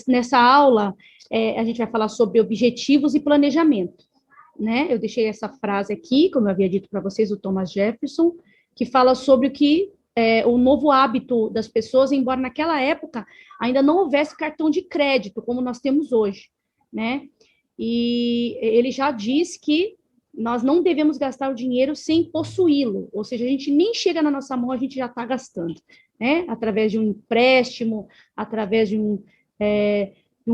Nessa aula, a gente vai falar sobre objetivos e planejamento, né? Eu deixei essa frase aqui, como eu havia dito para vocês, o Thomas Jefferson, que fala sobre o que o novo hábito das pessoas, embora naquela época ainda não houvesse cartão de crédito, como nós temos hoje, né? E ele já diz que nós não devemos gastar o dinheiro sem possuí-lo, ou seja, a gente nem chega na nossa mão, a gente já está gastando, né? Através de um empréstimo, através de um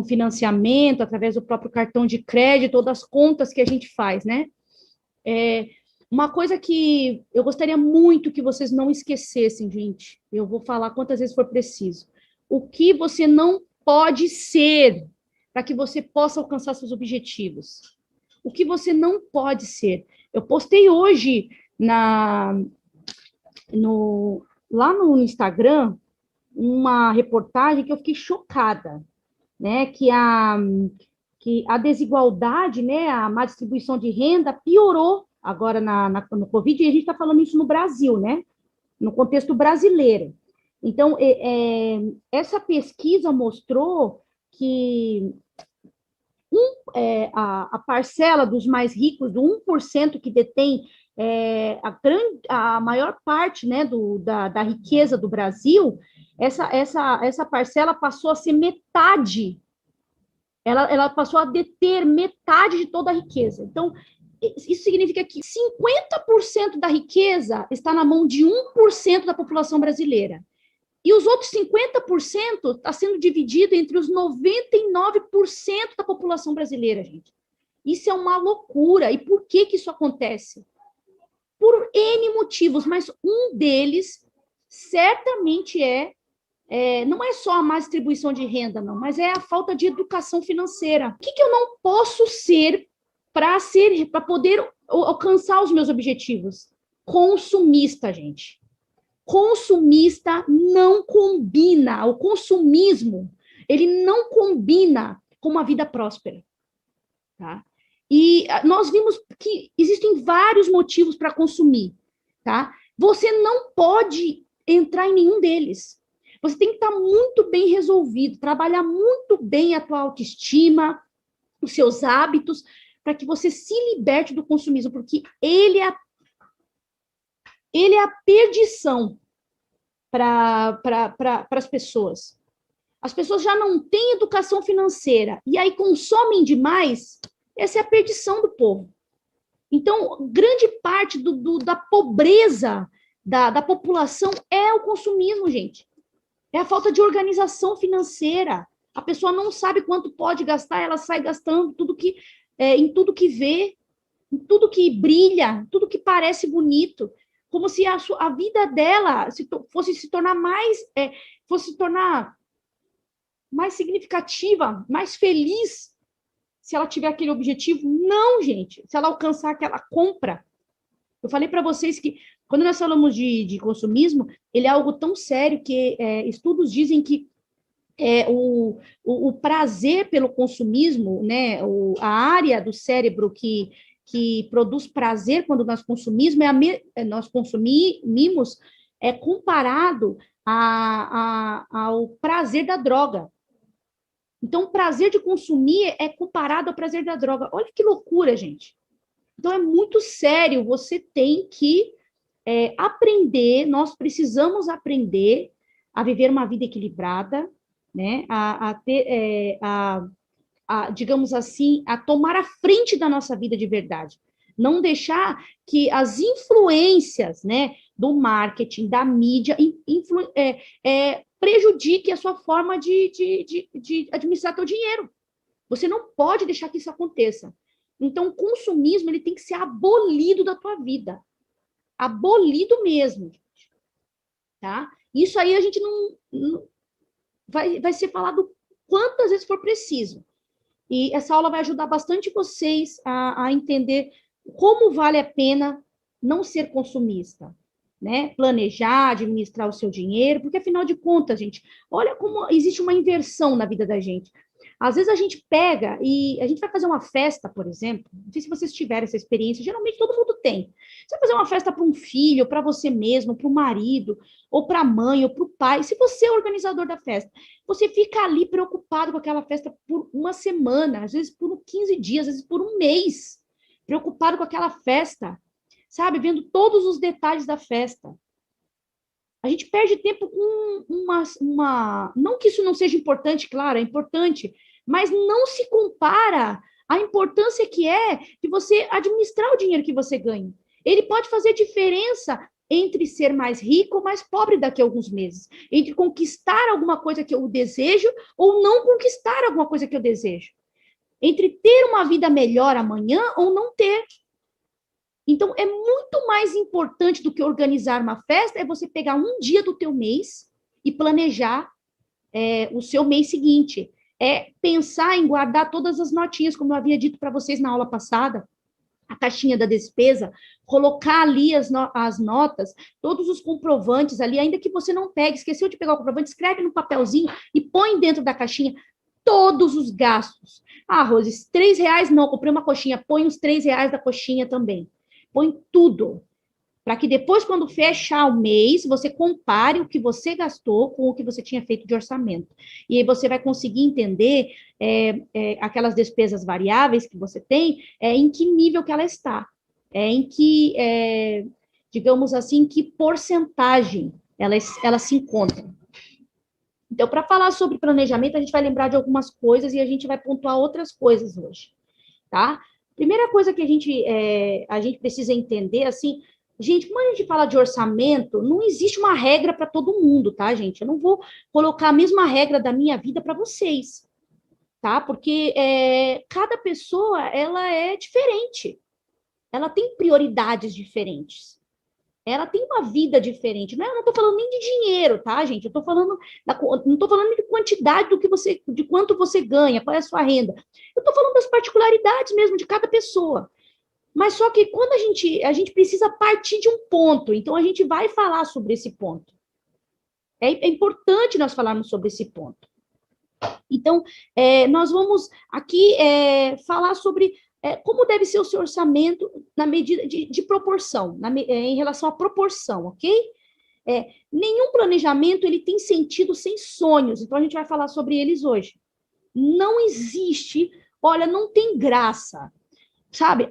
financiamento, através do próprio cartão de crédito, ou das contas que a gente faz, né? Uma coisa que eu gostaria muito que vocês não esquecessem, gente, eu vou falar quantas vezes for preciso. O que você não pode ser para que você possa alcançar seus objetivos. O que você não pode ser. Eu postei hoje lá no Instagram uma reportagem que eu fiquei chocada, né? Que a desigualdade, né? A má distribuição de renda piorou agora no Covid, e a gente está falando isso no Brasil, né? No contexto brasileiro. Então, essa pesquisa mostrou que a parcela dos mais ricos, do 1% que detém a maior parte, né, da riqueza do Brasil, essa parcela passou a ser metade, ela passou a deter metade de toda a riqueza. Então, isso significa que 50% da riqueza está na mão de 1% da população brasileira. E os outros 50% está sendo dividido entre os 99% da população brasileira, gente. Isso é uma loucura. E por que isso acontece? Por N motivos, mas um deles certamente não é só a má distribuição de renda, não, mas é a falta de educação financeira. O que eu não posso ser para poder alcançar os meus objetivos? Consumista, gente. Consumista não combina, o consumismo, ele não combina com uma vida próspera, tá? E nós vimos que existem vários motivos para consumir, tá? Você não pode entrar em nenhum deles. Você tem que estar muito bem resolvido, trabalhar muito bem a tua autoestima, os seus hábitos, para que você se liberte do consumismo, porque ele é a perdição para as pessoas. As pessoas já não têm educação financeira e aí consomem demais, essa é a perdição do povo. Então, grande parte da pobreza da população é o consumismo, gente. É a falta de organização financeira. A pessoa não sabe quanto pode gastar, ela sai gastando em tudo que vê, em tudo que brilha, tudo que parece bonito, como se a vida dela fosse se tornar mais significativa, mais feliz, se ela tiver aquele objetivo. Não, gente, se ela alcançar aquela compra. Eu falei para vocês que, quando nós falamos de consumismo, ele é algo tão sério que estudos dizem que o prazer pelo consumismo, né, a área do cérebro que produz prazer quando nós consumimos, nós consumimos, é comparado ao prazer da droga. Então, o prazer de consumir é comparado ao prazer da droga. Olha que loucura, gente. Então, é muito sério. Você tem que aprender, nós precisamos aprender a viver uma vida equilibrada, né? Digamos assim, a tomar a frente da nossa vida de verdade. Não deixar que as influências, né, do marketing, da mídia, prejudique a sua forma de administrar seu dinheiro. Você não pode deixar que isso aconteça. Então, o consumismo ele tem que ser abolido da tua vida. Abolido mesmo. Tá? Isso aí a gente não vai ser falado quantas vezes for preciso. E essa aula vai ajudar bastante vocês a entender como vale a pena não ser consumista, né? Planejar, administrar o seu dinheiro, porque afinal de contas, gente, olha como existe uma inversão na vida da gente. Às vezes a gente pega e a gente vai fazer uma festa, por exemplo, não sei se vocês tiveram essa experiência, geralmente todo mundo tem. Você vai fazer uma festa para um filho, para você mesmo, para o marido, ou para a mãe, ou para o pai. Se você é o organizador da festa, você fica ali preocupado com aquela festa por uma semana, às vezes por 15 dias, às vezes por um mês, preocupado com aquela festa, sabe? Vendo todos os detalhes da festa. A gente perde tempo com Não que isso não seja importante, claro, é importante, mas não se compara à importância que é de você administrar o dinheiro que você ganha. Ele pode fazer diferença entre ser mais rico ou mais pobre daqui a alguns meses, entre conquistar alguma coisa que eu desejo ou não conquistar alguma coisa que eu desejo, entre ter uma vida melhor amanhã ou não ter. Então, é muito mais importante do que organizar uma festa, é você pegar um dia do teu mês e planejar o seu mês seguinte. É pensar em guardar todas as notinhas, como eu havia dito para vocês na aula passada, a caixinha da despesa, colocar ali as notas, todos os comprovantes ali, ainda que você não pegue, esqueceu de pegar o comprovante, escreve no papelzinho e põe dentro da caixinha todos os gastos. Ah, Rose, R$ 3 não, comprei uma coxinha, põe os R$ 3 da coxinha também. Põe tudo, para que depois, quando fechar o mês, você compare o que você gastou com o que você tinha feito de orçamento. E aí você vai conseguir entender aquelas despesas variáveis que você tem, em que nível que ela está, em que, digamos assim, que porcentagem ela se encontra. Então, para falar sobre planejamento, a gente vai lembrar de algumas coisas e a gente vai pontuar outras coisas hoje, tá? Primeira coisa que a gente precisa entender, assim, gente, quando a gente fala de orçamento, não existe uma regra para todo mundo, tá, gente? Eu não vou colocar a mesma regra da minha vida para vocês, tá? Porque cada pessoa, ela é diferente. Ela tem prioridades diferentes. Ela tem uma vida diferente. Eu não estou falando nem de dinheiro, tá, gente? Eu estou falando, não estou falando de quantidade de quanto você ganha, qual é a sua renda. Eu estou falando das particularidades mesmo de cada pessoa. Mas só que quando a gente precisa partir de um ponto, então a gente vai falar sobre esse ponto. É importante nós falarmos sobre esse ponto. Então, nós vamos aqui falar sobre como deve ser o seu orçamento na medida de proporção, em relação à proporção, ok? Nenhum planejamento ele tem sentido sem sonhos, então a gente vai falar sobre eles hoje. Não existe, olha, não tem graça. Sabe,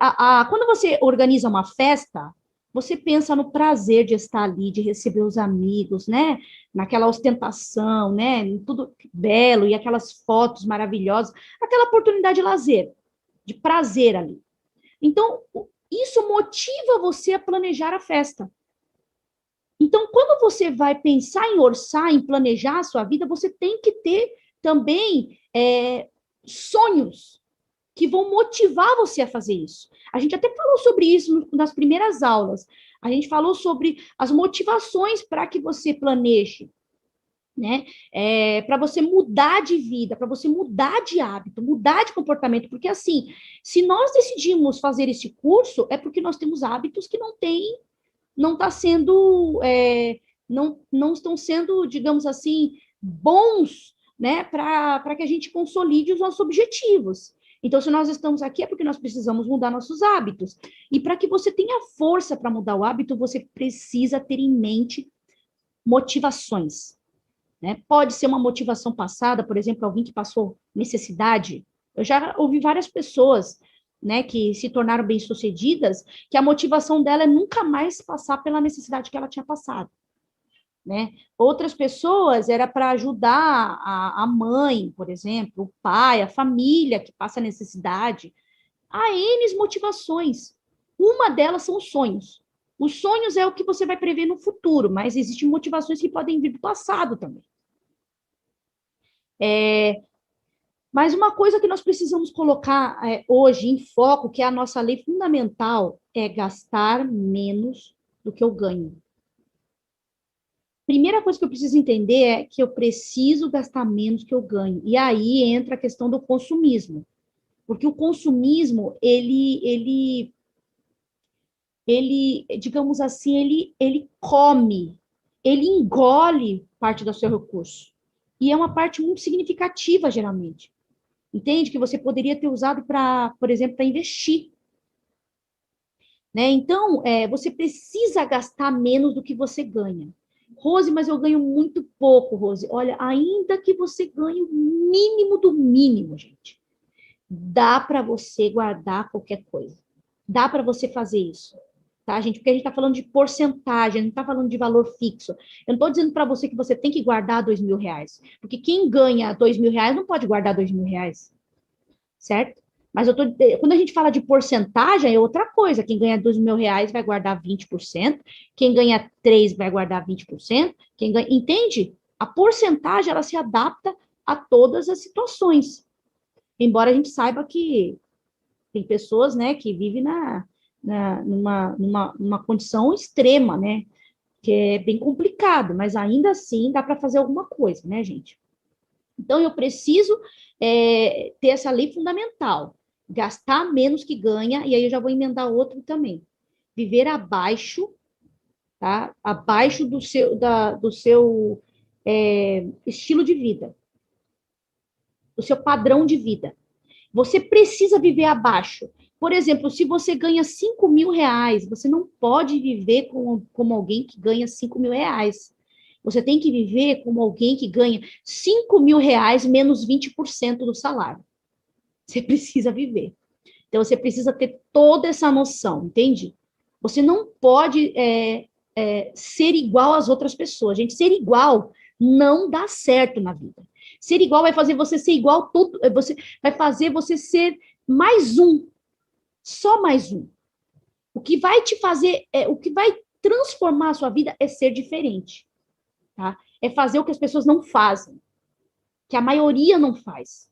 quando você organiza uma festa, você pensa no prazer de estar ali, de receber os amigos, né? Naquela ostentação, né? Tudo belo e aquelas fotos maravilhosas, aquela oportunidade de lazer, de prazer ali. Então, isso motiva você a planejar a festa. Então, quando você vai pensar em orçar, em planejar a sua vida, você tem que ter também sonhos que vão motivar você a fazer isso. A gente até falou sobre isso nas primeiras aulas. A gente falou sobre as motivações para que você planeje, né? Para você mudar de vida, para você mudar de hábito, mudar de comportamento, porque assim, se nós decidimos fazer esse curso, é porque nós temos hábitos que não está sendo, não estão sendo, digamos assim, bons, né, para que a gente consolide os nossos objetivos. Então, se nós estamos aqui, é porque nós precisamos mudar nossos hábitos. E para que você tenha força para mudar o hábito, você precisa ter em mente motivações. Né? Pode ser uma motivação passada, por exemplo, alguém que passou necessidade. Eu já ouvi várias pessoas, né, que se tornaram bem-sucedidas, que a motivação dela é nunca mais passar pela necessidade que ela tinha passado. Né? Outras pessoas era para ajudar a mãe, por exemplo, o pai, a família que passa necessidade. Há N motivações. Uma delas são os sonhos. Os sonhos é o que você vai prever no futuro, mas existem motivações que podem vir do passado também. Mas uma coisa que nós precisamos colocar hoje em foco, que é a nossa lei fundamental, é gastar menos do que eu ganho. Primeira coisa que eu preciso entender é que eu preciso gastar menos que eu ganho. E aí entra a questão do consumismo. Porque o consumismo, ele digamos assim, ele come, ele engole parte do seu recurso. E é uma parte muito significativa, geralmente. Entende? Que você poderia ter usado para, por exemplo, para investir. Né? Então, você precisa gastar menos do que você ganha. Rose, mas eu ganho muito pouco, Rose. Olha, ainda que você ganhe o mínimo do mínimo, gente, dá para você guardar qualquer coisa. Dá para você fazer isso. Tá, gente? Porque a gente está falando de porcentagem, a gente está falando de valor fixo. Eu não estou dizendo para você que você tem que guardar R$ 2.000, porque quem ganha R$ 2.000 não pode guardar R$ 2.000, certo? Mas quando a gente fala de porcentagem, é outra coisa. Quem ganha R$ 2.000 vai guardar 20%, quem ganha 3 vai guardar 20%, quem ganha, entende? A porcentagem, ela se adapta a todas as situações. Embora a gente saiba que tem pessoas, né, que vivem numa condição extrema, né, que é bem complicado, mas ainda assim dá para fazer alguma coisa, né, gente? Então, eu preciso ter essa lei fundamental, gastar menos que ganha, e aí eu já vou emendar outro também. Viver abaixo, tá? Abaixo do seu estilo de vida, do seu padrão de vida. Você precisa viver abaixo. Por exemplo, se você ganha R$ 5.000, você não pode viver como alguém que ganha R$ 5.000. Você tem que viver como alguém que ganha R$ 5.000 menos 20% do salário. Você precisa viver. Então, você precisa ter toda essa noção, entende? Você não pode ser igual às outras pessoas. Gente, ser igual não dá certo na vida. Ser igual vai fazer você ser igual tudo, vai fazer você ser mais um, só mais um. O que vai te fazer, o que vai transformar a sua vida é ser diferente, tá? É fazer o que as pessoas não fazem, que a maioria não faz,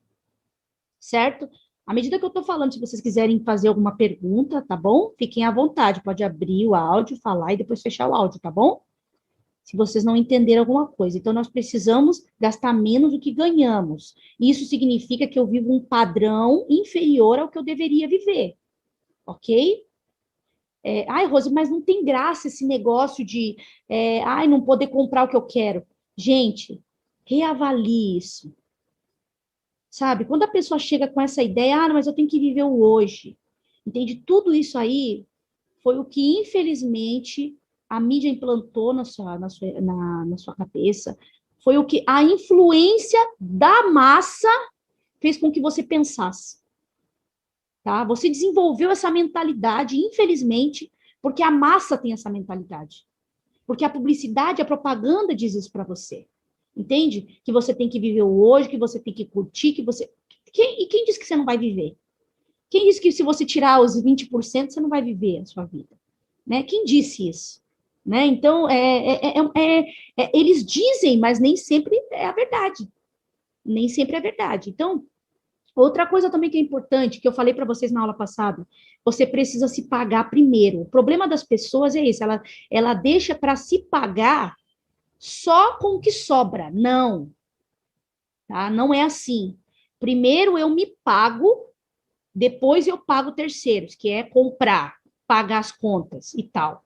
certo? À medida que eu tô falando, se vocês quiserem fazer alguma pergunta, tá bom? Fiquem à vontade, pode abrir o áudio, falar e depois fechar o áudio, tá bom? Se vocês não entenderam alguma coisa. Então, nós precisamos gastar menos do que ganhamos. Isso significa que eu vivo um padrão inferior ao que eu deveria viver, ok? Ai, Rose, mas não tem graça esse negócio de, não poder comprar o que eu quero. Gente, reavalie isso, sabe? Quando a pessoa chega com essa ideia, não, mas eu tenho que viver o hoje, entende? Tudo isso aí foi o que, infelizmente, a mídia implantou na sua cabeça, foi o que a influência da massa fez com que você pensasse, tá? Você desenvolveu essa mentalidade, infelizmente, porque a massa tem essa mentalidade. Porque a publicidade, a propaganda diz isso para você. Entende? Que você tem que viver o hoje, que você tem que curtir, que você... E quem disse que você não vai viver? Quem disse que se você tirar os 20%, você não vai viver a sua vida? Né? Quem disse isso? Né? Então, eles dizem, mas nem sempre é a verdade. Nem sempre é verdade. Então, outra coisa também que é importante, que eu falei para vocês na aula passada, você precisa se pagar primeiro. O problema das pessoas é esse, ela deixa para se pagar só com o que sobra. Não, tá? Não é assim. Primeiro eu me pago, depois eu pago terceiros, que é comprar, pagar as contas e tal.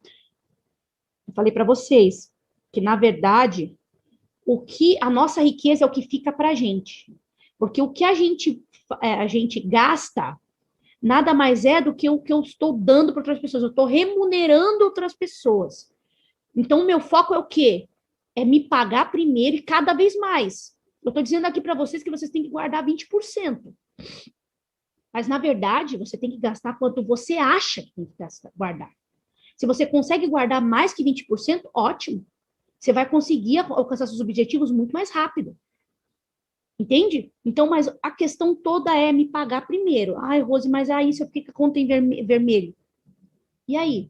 Eu falei para vocês que, na verdade, a nossa riqueza é o que fica para a gente. Porque o que a gente gasta nada mais é do que o que eu estou dando para outras pessoas. Eu estou remunerando outras pessoas. Então, o meu foco é o quê? É me pagar primeiro e cada vez mais. Eu estou dizendo aqui para vocês que vocês têm que guardar 20%. Mas, na verdade, você tem que gastar quanto você acha que tem que guardar. Se você consegue guardar mais que 20%, ótimo. Você vai conseguir alcançar seus objetivos muito mais rápido. Entende? Então, mas a questão toda é me pagar primeiro. Ai, Rose, mas aí se eu fiquei com a conta em vermelho. E aí?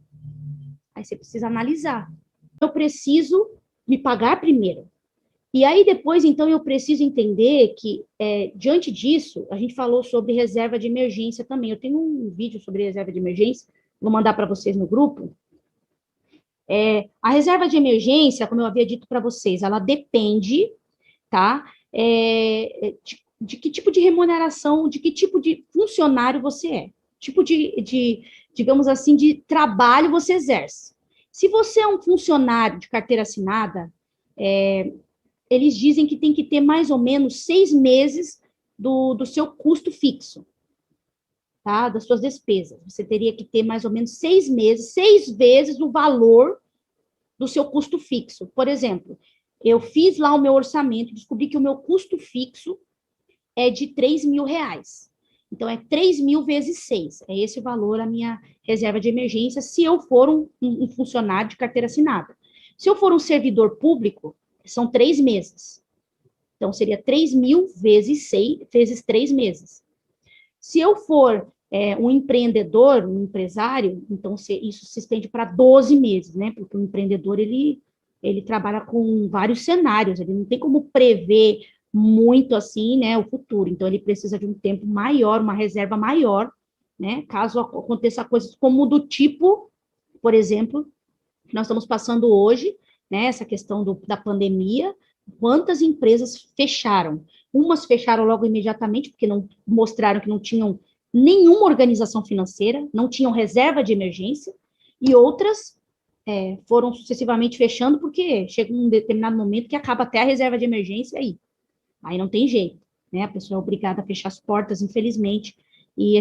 Aí você precisa analisar. Eu preciso me pagar primeiro. E aí depois, então, eu preciso entender que, diante disso, a gente falou sobre reserva de emergência também. Eu tenho um vídeo sobre reserva de emergência, vou mandar para vocês no grupo. A reserva de emergência, como eu havia dito para vocês, ela depende, tá? De que tipo de remuneração, de que tipo de funcionário você é, tipo digamos assim, de trabalho você exerce. Se você é um funcionário de carteira assinada, eles dizem que tem que ter mais ou menos 6 meses do seu custo fixo, tá? Das suas despesas. Você teria que ter mais ou menos 6 meses, 6 vezes o valor do seu custo fixo. Por exemplo, eu fiz lá o meu orçamento, descobri que o meu custo fixo é de R$ 3.000. Então, é 3.000 vezes 6. É esse o valor, a minha reserva de emergência, se eu for um funcionário de carteira assinada. Se eu for um servidor público, são 3 meses. Então, seria 3.000 vezes 6, vezes 3 meses. Se eu for um empreendedor, um empresário, então isso se estende para 12 meses, né? Porque o empreendedor, ele trabalha com vários cenários, ele não tem como prever muito assim, né, o futuro. Então, ele precisa de um tempo maior, uma reserva maior, né? Caso aconteça coisas como do tipo, por exemplo, que nós estamos passando hoje, né? Essa questão da pandemia, quantas empresas fecharam? Umas fecharam logo imediatamente, porque não mostraram que não tinham nenhuma organização financeira, não tinham reserva de emergência, e outras foram sucessivamente fechando, porque chega um determinado momento que acaba até a reserva de emergência aí não tem jeito, né? A pessoa é obrigada a fechar as portas, infelizmente, e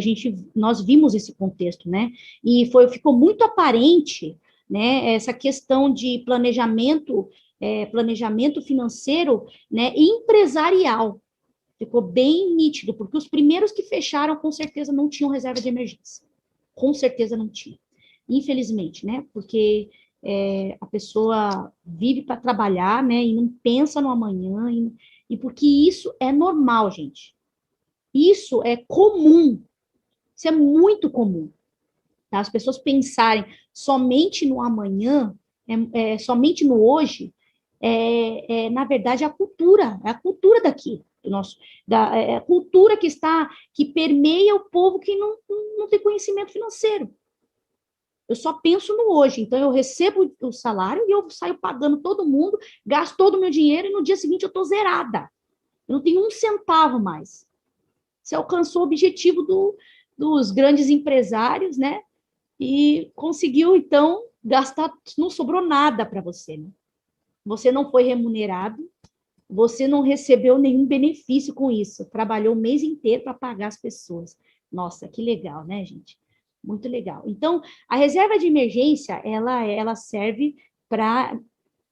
nós vimos esse contexto, né? E ficou muito aparente, né, essa questão de planejamento financeiro, né, empresarial. Ficou bem nítido, porque os primeiros que fecharam, com certeza, não tinham reserva de emergência. Com certeza não tinha. Infelizmente, né? Porque a pessoa vive para trabalhar, né? E não pensa no amanhã, e porque isso é normal, gente. Isso é comum. Isso é muito comum. Tá? As pessoas pensarem somente no amanhã, somente no hoje, na verdade, é a cultura daqui, a cultura que permeia o povo que não tem conhecimento financeiro. Eu só penso no hoje, então eu recebo o salário e eu saio pagando todo mundo, gasto todo o meu dinheiro e no dia seguinte eu estou zerada. Eu não tenho um centavo mais. Você alcançou o objetivo dos grandes empresários, né? E conseguiu, então, gastar, não sobrou nada para você, né? Você não foi remunerado, você não recebeu nenhum benefício com isso, trabalhou o mês inteiro para pagar as pessoas. Nossa, que legal, né, gente? Muito legal. Então, a reserva de emergência, ela serve para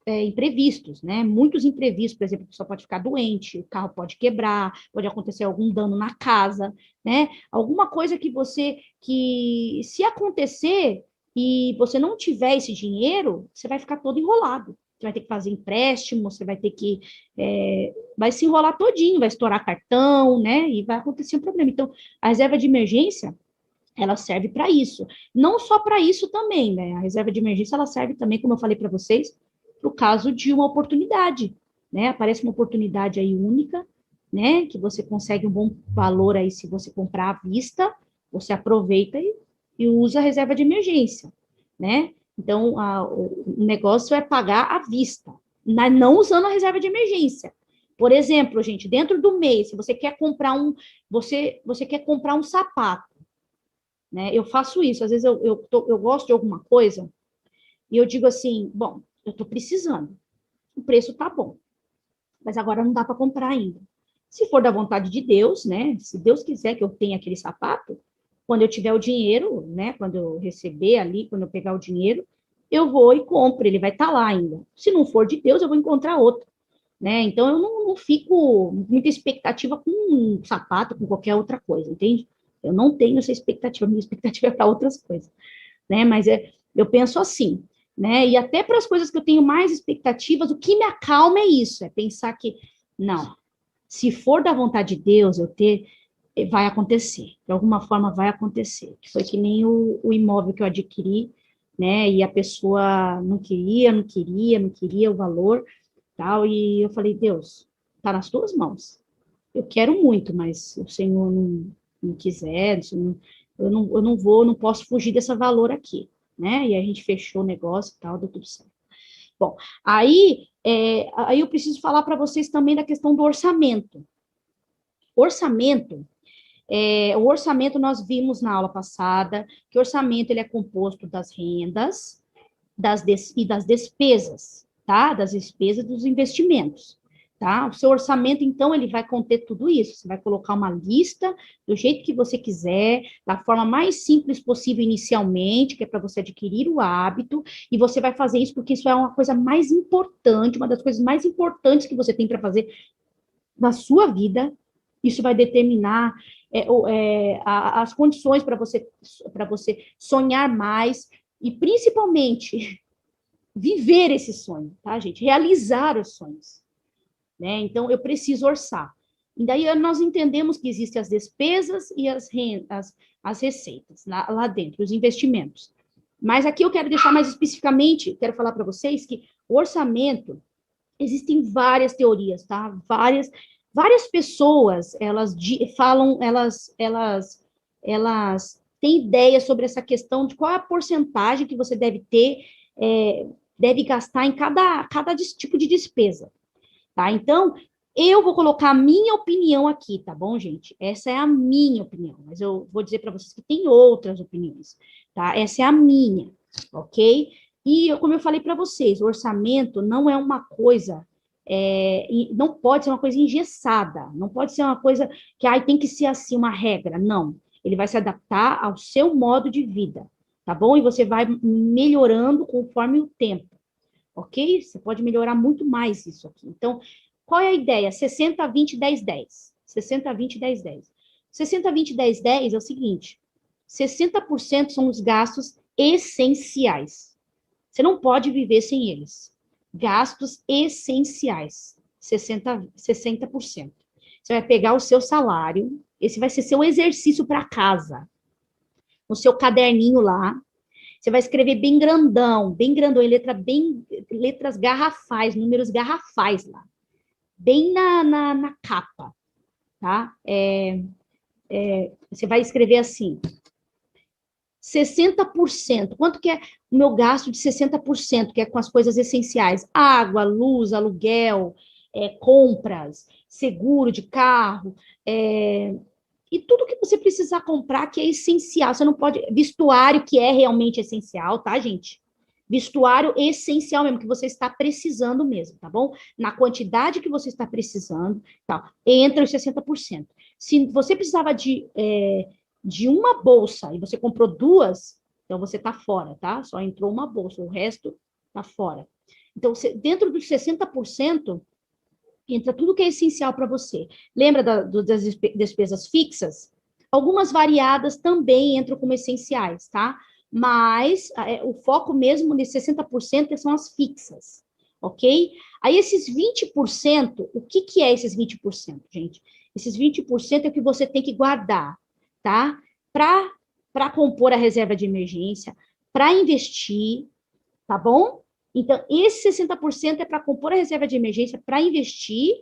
imprevistos, né? Muitos imprevistos, por exemplo, a pessoa pode ficar doente, o carro pode quebrar, pode acontecer algum dano na casa, né? Alguma coisa que se acontecer e você não tiver esse dinheiro, você vai ficar todo enrolado. Você vai ter que fazer empréstimo, você vai ter que vai se enrolar todinho, vai estourar cartão, né? E vai acontecer um problema. Então, a reserva de emergência ela serve para isso. Não só para isso também, né? A reserva de emergência ela serve também, como eu falei para vocês, para o caso de uma oportunidade, né? Aparece uma oportunidade aí única, né? Que você consegue um bom valor aí se você comprar à vista, você aproveita e usa a reserva de emergência, né? Então, o negócio é pagar à vista, não usando a reserva de emergência. Por exemplo, gente, dentro do mês, se você quer comprar você quer comprar um sapato, né? Eu faço isso, às vezes eu gosto de alguma coisa e eu digo assim, bom, eu estou precisando, o preço tá bom, mas agora não dá para comprar ainda. Se for da vontade de Deus, né? Se Deus quiser que eu tenha aquele sapato, quando eu tiver o dinheiro, né? Quando eu receber ali, quando eu pegar o dinheiro, eu vou e compro, ele vai estar lá ainda. Se não for de Deus, eu vou encontrar outro, né? Então eu não fico muita expectativa com um sapato, com qualquer outra coisa, entende? Eu não tenho essa expectativa, minha expectativa é para outras coisas, né? Mas eu penso assim, né? E até para as coisas que eu tenho mais expectativas, o que me acalma é isso, é pensar que, não, se for da vontade de Deus, vai acontecer, de alguma forma vai acontecer. Que foi que nem o imóvel que eu adquiri, né? E a pessoa não queria o valor, tal, e eu falei, Deus, tá nas tuas mãos. Eu quero muito, mas o Senhor não quiser, eu não posso fugir desse valor aqui, né? E a gente fechou o negócio e tal, deu tudo certo. Bom, aí eu preciso falar para vocês também da questão do orçamento. Orçamento, o orçamento nós vimos na aula passada, que o orçamento ele é composto das rendas e das despesas, tá? Das despesas dos investimentos. tá? O seu orçamento, então, ele vai conter tudo isso. Você vai colocar uma lista do jeito que você quiser, da forma mais simples possível inicialmente, que é para você adquirir o hábito, e você vai fazer isso porque isso é uma coisa mais importante, uma das coisas mais importantes que você tem para fazer na sua vida. Isso vai determinar as condições para você sonhar mais e, principalmente, viver esse sonho, tá, gente? Realizar os sonhos, né? Então, eu preciso orçar. E daí nós entendemos que existem as despesas e as receitas lá dentro, os investimentos. Mas aqui eu quero deixar mais especificamente, quero falar para vocês que o orçamento, existem várias teorias, tá? Várias pessoas, elas falam, elas têm ideias sobre essa questão de qual é a porcentagem que você deve ter, deve gastar em cada tipo de despesa, tá? Então, eu vou colocar a minha opinião aqui, tá bom, gente? Essa é a minha opinião, mas eu vou dizer para vocês que tem outras opiniões, tá? Essa é a minha, ok? E, como eu falei para vocês, o orçamento não é uma coisa, não pode ser uma coisa engessada, não pode ser uma coisa que tem que ser assim, uma regra, não. Ele vai se adaptar ao seu modo de vida, tá bom? E você vai melhorando conforme o tempo, ok? Você pode melhorar muito mais isso aqui. Então, qual é a ideia? 60, 20, 10, 10. 60, 20, 10, 10. 60, 20, 10, 10 é o seguinte: 60% são os gastos essenciais. Você não pode viver sem eles. Gastos essenciais, 60%. Você vai pegar o seu salário, esse vai ser seu exercício para casa, no seu caderninho lá. Você vai escrever bem grandão, em letras garrafais, números garrafais lá, bem na capa, tá? Você vai escrever assim: 60%. Quanto que é o meu gasto de 60%, que é com as coisas essenciais? Água, luz, aluguel, compras, seguro de carro, e tudo que você precisar comprar que é essencial. Você não pode... Vestuário, que é realmente essencial, tá, gente? Vestuário essencial mesmo, que você está precisando mesmo, tá bom? Na quantidade que você está precisando, tá? Entra os 60%. Se você precisava de uma bolsa e você comprou duas, então você está fora, tá? Só entrou uma bolsa, o resto está fora. Então, dentro dos 60%, entra tudo que é essencial para você. Lembra das despesas fixas? Algumas variadas também entram como essenciais, tá? Mas o foco mesmo de 60% são as fixas, ok? Aí esses 20%, o que é esses 20%, gente? Esses 20% é o que você tem que guardar, tá? Para compor a reserva de emergência, para investir, tá bom? Então, esse 60% é para compor a reserva de emergência, para investir,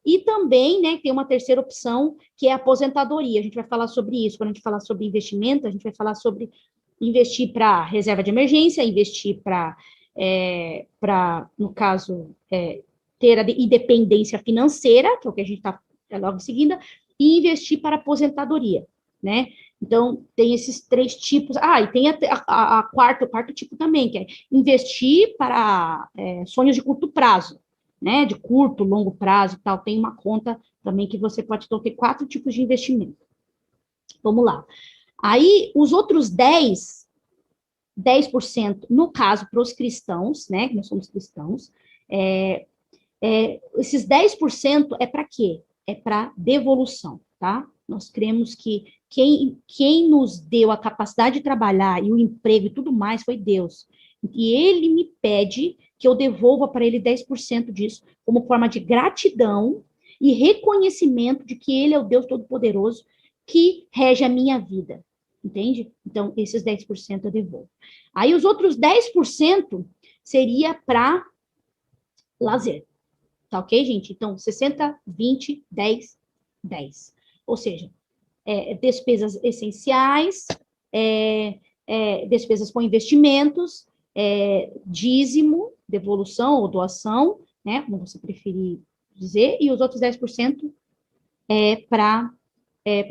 e também, né, tem uma terceira opção, que é a aposentadoria. A gente vai falar sobre isso. Quando a gente falar sobre investimento, a gente vai falar sobre investir para reserva de emergência, investir no caso, ter a independência financeira, que é o que a gente está logo em seguida, e investir para aposentadoria, né? Então, tem esses três tipos. E tem o quarto tipo também, que é investir para sonhos de curto prazo, né? De curto, longo prazo e tal. Tem uma conta também que você pode ter 4 tipos de investimento. Vamos lá. Aí, os outros 10%, no caso, para os cristãos, né? Que nós somos cristãos, esses 10% é para quê? É para devolução, tá? Nós cremos que quem nos deu a capacidade de trabalhar e o emprego e tudo mais foi Deus. E ele me pede que eu devolva para ele 10% disso, como forma de gratidão e reconhecimento de que ele é o Deus Todo-Poderoso que rege a minha vida. Entende? Então, esses 10% eu devolvo. Aí, os outros 10% seria para lazer. Tá ok, gente? Então, 60, 20, 10, 10. Ou seja, despesas essenciais, despesas com investimentos, dízimo, devolução ou doação, né? Como você preferir dizer, e os outros 10% para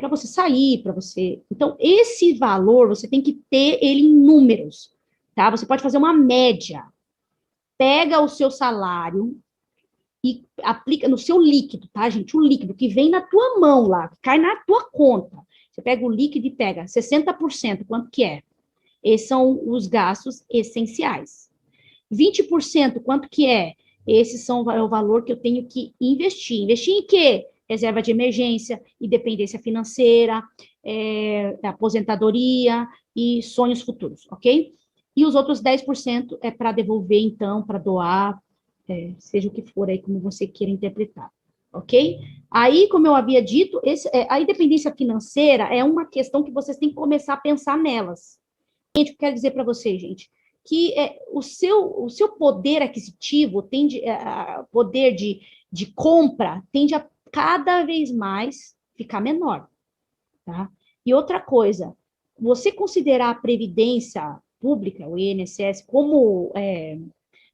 você sair, para você... Então, esse valor, você tem que ter ele em números, tá? Você pode fazer uma média. Pega o seu salário, e aplica no seu líquido, tá, gente? O líquido que vem na tua mão lá, que cai na tua conta. Você pega o líquido e pega 60%, quanto que é? Esses são os gastos essenciais. 20%, quanto que é? Esses são o valor que eu tenho que investir. Investir em quê? Reserva de emergência, independência financeira, aposentadoria e sonhos futuros, ok? E os outros 10% é para devolver, então, para doar, seja o que for aí, como você queira interpretar, ok? Aí, como eu havia dito, a independência financeira é uma questão que vocês têm que começar a pensar nelas. Gente, eu quero dizer para vocês, gente, que o seu poder aquisitivo, poder de compra, tende a cada vez mais ficar menor, tá? E outra coisa, você considerar a previdência pública, o INSS, como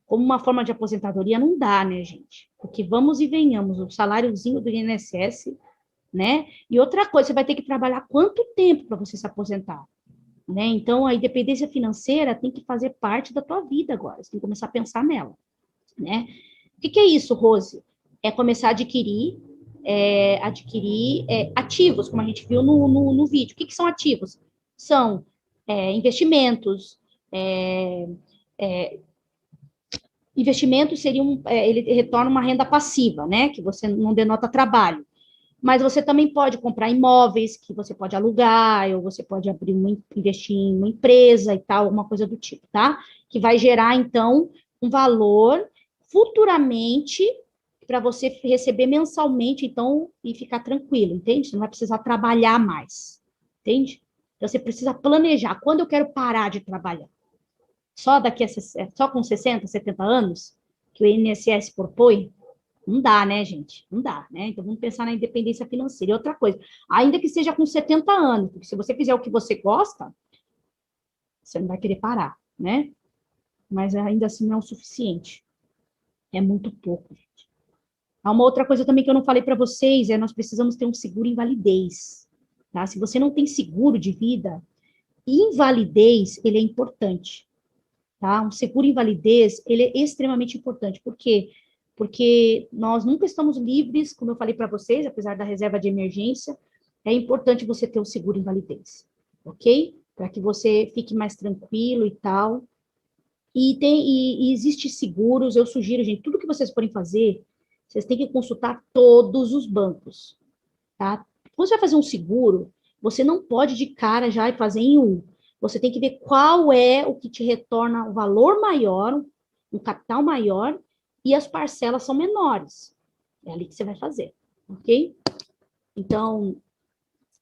uma forma de aposentadoria, não dá, né, gente? Porque vamos e venhamos, o saláriozinho do INSS, né? E outra coisa, você vai ter que trabalhar quanto tempo para você se aposentar? Né? Então, a independência financeira tem que fazer parte da tua vida agora, você tem que começar a pensar nela, né? O que é isso, Rose? É começar a adquirir ativos, como a gente viu no vídeo. O que são ativos? São investimentos. Investimentos seriam, ele retorna uma renda passiva, né? Que você não denota trabalho. Mas você também pode comprar imóveis que você pode alugar, ou você pode investir em uma empresa e tal, alguma coisa do tipo, tá? Que vai gerar, então, um valor futuramente para você receber mensalmente, então, e ficar tranquilo, entende? Você não vai precisar trabalhar mais, entende? Então, você precisa planejar. Quando eu quero parar de trabalhar? Só com 60, 70 anos, que o INSS propõe? Não dá, né, gente? Não dá, né? Então, vamos pensar na independência financeira. E outra coisa, ainda que seja com 70 anos, porque se você fizer o que você gosta, você não vai querer parar, né? Mas ainda assim não é o suficiente. É muito pouco, gente. Há uma outra coisa também que eu não falei para vocês, nós precisamos ter um seguro invalidez, tá? Se você não tem seguro de vida, invalidez, ele é importante, tá? Um seguro invalidez, ele é extremamente importante. Por quê? Porque nós nunca estamos livres, como eu falei para vocês, apesar da reserva de emergência, é importante você ter o seguro invalidez, ok? Para que você fique mais tranquilo e tal. E existe seguros, eu sugiro, gente, tudo que vocês forem fazer, vocês têm que consultar todos os bancos, tá? Quando você vai fazer um seguro, você não pode de cara já fazer em um. Você tem que ver qual é o que te retorna o valor maior, um capital maior, e as parcelas são menores. É ali que você vai fazer, ok? Então,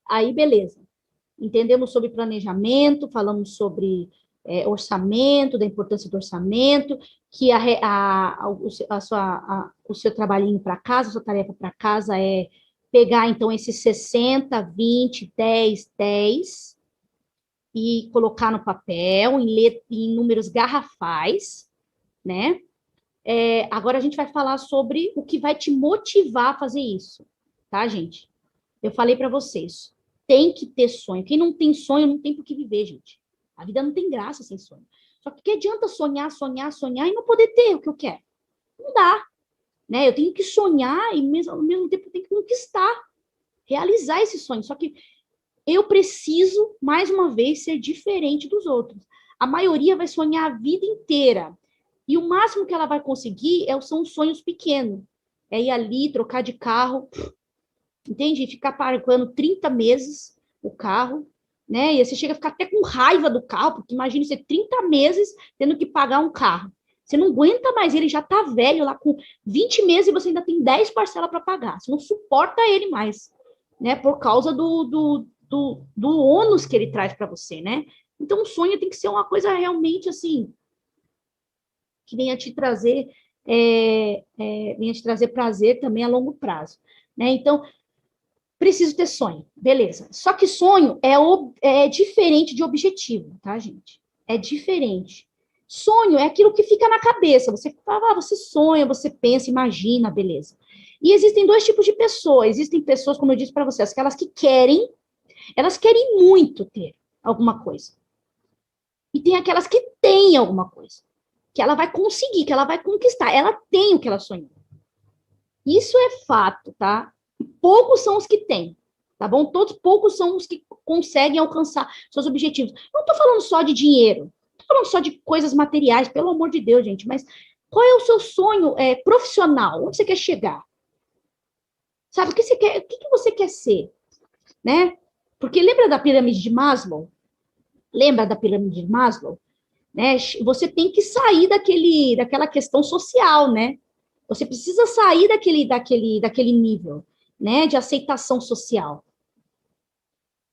aí beleza. Entendemos sobre planejamento, falamos sobre orçamento, da importância do orçamento, que o seu trabalhinho para casa, a sua tarefa para casa é pegar, então, esses 60, 20, 10, 10 e colocar no papel, em números garrafais, né? Agora a gente vai falar sobre o que vai te motivar a fazer isso, tá, gente? Eu falei para vocês, tem que ter sonho. Quem não tem sonho não tem por que viver, gente. A vida não tem graça sem sonho. Só que adianta sonhar, sonhar, sonhar e não poder ter o que eu quero? Não dá, né? Eu tenho que sonhar e ao mesmo tempo eu tenho que conquistar, realizar esse sonho. Só que eu preciso, mais uma vez, ser diferente dos outros. A maioria vai sonhar a vida inteira. E o máximo que ela vai conseguir são os sonhos pequenos. É ir ali, trocar de carro, entende? E ficar pagando 30 meses o carro, né? E você chega a ficar até com raiva do carro, porque imagina você 30 meses tendo que pagar um carro. Você não aguenta mais, ele já tá velho lá com 20 meses e você ainda tem 10 parcelas para pagar. Você não suporta ele mais, né? Por causa do ônus que ele traz para você, né? Então, o sonho tem que ser uma coisa realmente assim, que venha te trazer, venha te trazer prazer também a longo prazo, né? Então, preciso ter sonho, beleza. Só que sonho é diferente de objetivo, tá, gente? É diferente. Sonho é aquilo que fica na cabeça. Você fala, você sonha, você pensa, imagina, beleza. E existem dois tipos de pessoas. Existem pessoas, como eu disse para vocês, aquelas que elas querem muito ter alguma coisa. E tem aquelas que têm alguma coisa, que ela vai conseguir, que ela vai conquistar. Ela tem o que ela sonhou. Isso é fato, tá? Poucos são os que têm, tá bom? Poucos são os que conseguem alcançar seus objetivos. Não estou falando só de dinheiro, não estou falando só de coisas materiais, pelo amor de Deus, gente, mas qual é o seu sonho profissional? Onde você quer chegar? Sabe, o que você quer, o que você quer ser, né? Porque lembra da pirâmide de Maslow? Lembra da pirâmide de Maslow? Né? Você tem que sair daquela questão social, né? Você precisa sair daquele nível, né, de aceitação social.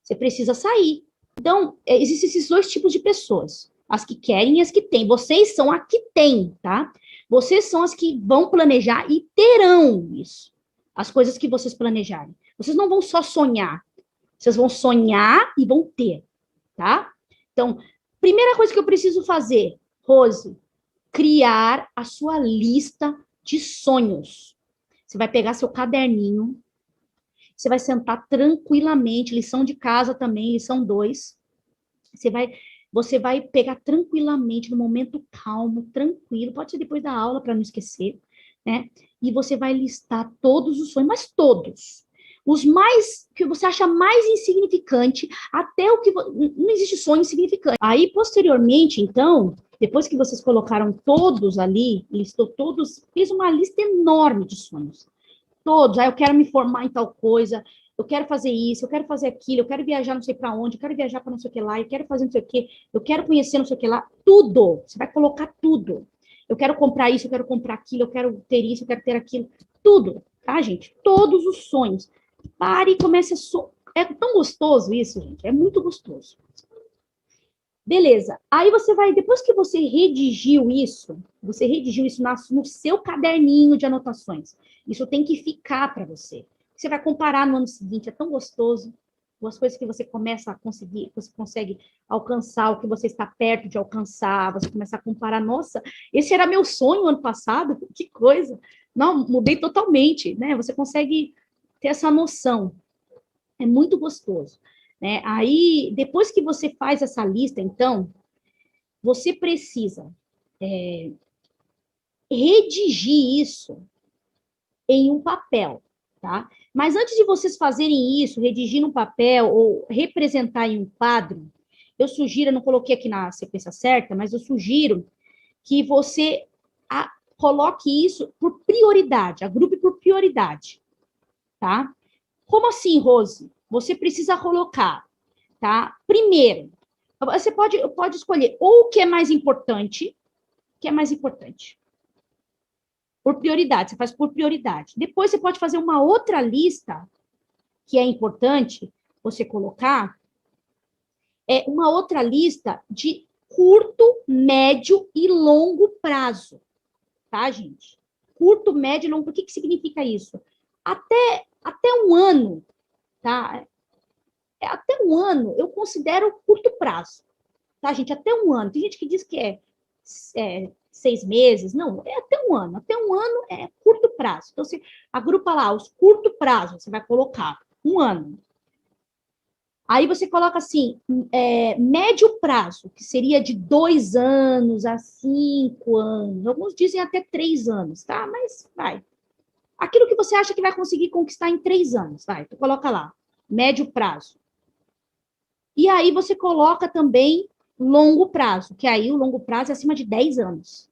Você precisa sair. Então, existem esses dois tipos de pessoas, as que querem e as que têm. Vocês são a que têm, tá? Vocês são as que vão planejar e terão isso, as coisas que vocês planejarem. Vocês não vão só sonhar, vocês vão sonhar e vão ter, tá? Então, primeira coisa que eu preciso fazer, Rose, criar a sua lista de sonhos. Você vai pegar seu caderninho, você vai sentar tranquilamente, lição de casa também, lição 2. Você vai pegar tranquilamente, no momento calmo, tranquilo, pode ser depois da aula, para não esquecer, né? E você vai listar todos os sonhos, mas todos. Os mais, que você acha mais insignificante, até o que... Não existe sonho insignificante. Aí, posteriormente, então, depois que vocês colocaram todos ali, listou todos, fez uma lista enorme de sonhos. Todos. Aí eu quero me formar em tal coisa, eu quero fazer isso, eu quero fazer aquilo, eu quero viajar não sei para onde, eu quero viajar para não sei o que lá, eu quero fazer não sei o que, eu quero conhecer não sei o que lá, tudo. Você vai colocar tudo. Eu quero comprar isso, eu quero comprar aquilo, eu quero ter isso, eu quero ter aquilo. Tudo, tá, gente? Todos os sonhos. Pare e comece a É tão gostoso isso, gente. É muito gostoso. Beleza. Aí você vai, depois que você redigiu isso no seu caderninho de anotações. Isso tem que ficar para você. Você vai comparar no ano seguinte, é tão gostoso. As coisas que você começa a conseguir, você consegue alcançar, o que você está perto de alcançar, você começa a comparar, nossa, esse era meu sonho ano passado, que coisa. Não, mudei totalmente, né? Você consegue ter essa noção. É muito gostoso. Né? Aí, depois que você faz essa lista, então, você precisa redigir isso em um papel, tá? Mas antes de vocês fazerem isso, redigir no papel ou representar em um quadro, eu sugiro, eu não coloquei aqui na sequência certa, mas eu sugiro que você coloque isso por prioridade, agrupe por prioridade, tá? Como assim, Rose? Você precisa colocar, tá? Primeiro, você pode escolher ou o que é mais importante, por prioridade, você faz por prioridade. Depois você pode fazer uma outra lista, que é importante você colocar, uma outra lista de curto, médio e longo prazo, tá, gente? Curto, médio e longo, o que significa isso? Até um ano, tá? Até um ano eu considero curto prazo, tá, gente? Até um ano. Tem gente que diz que é 6 meses. Não, é até um ano. Até um ano é curto prazo. Então, você agrupa lá os curto prazo, você vai colocar um ano. Aí você coloca assim, médio prazo, que seria de 2 anos a 5 anos. Alguns dizem até 3 anos, tá? Mas vai. Aquilo que você acha que vai conseguir conquistar em 3 anos, vai. Tu coloca lá, médio prazo. E aí você coloca também longo prazo, que aí o longo prazo é acima de 10 anos,